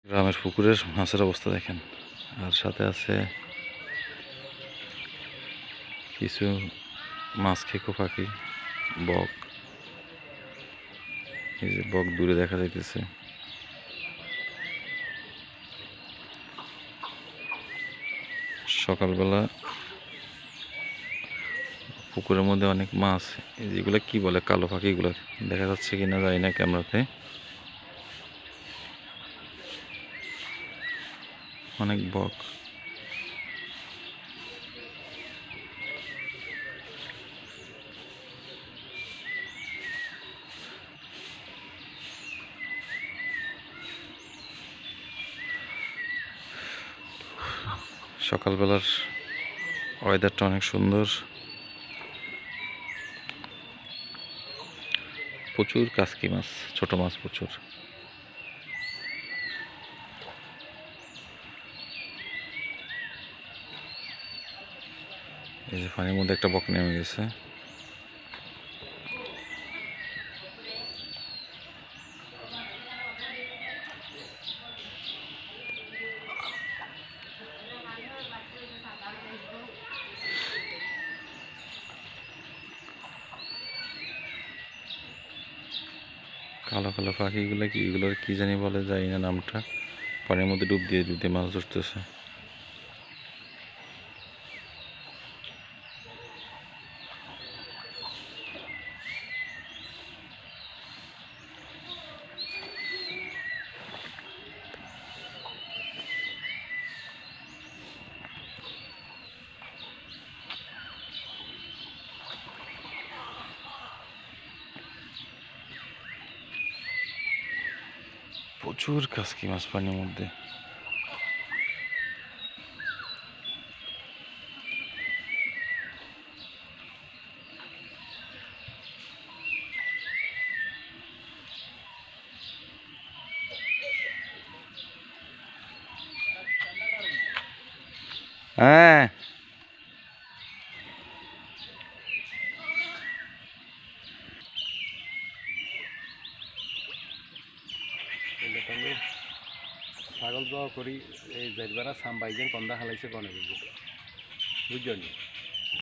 গ্রামের পুকুরের মাছের অবস্থা দেখেন, আর সাথে আছে কিছু মাছ খেকো পাখি, বক। এই যে বক দূরে দেখা যাইতেছে। সকালবেলা পুকুরের মধ্যে অনেক মাছ, এই যেগুলো কি বলে কালো পাখি, এগুলো দেখা যাচ্ছে কিনা জানি না ক্যামেরাতে। অনেক বক। সকালবেলার ওয়েদারটা অনেক সুন্দর, প্রচুর কাসকি মাছ, ছোট মাছ প্রচুর। এই যে পানির মধ্যে একটা বক নেমে গেছে। কালো কালো পাখিগুলো কি, এগুলোর কি জানি বলে, জানি না নামটা। পানির মধ্যে ডুব দিয়ে ডুব দিয়ে মাছ ধরতেছে। প্রচুর কাসকি মাছ পানির মধ্যে। হ্যাঁ, ছাগল জবা করি এই যাইবারা সাম্বাইজেন কন্দা হালাইছে কনে বুঝলি।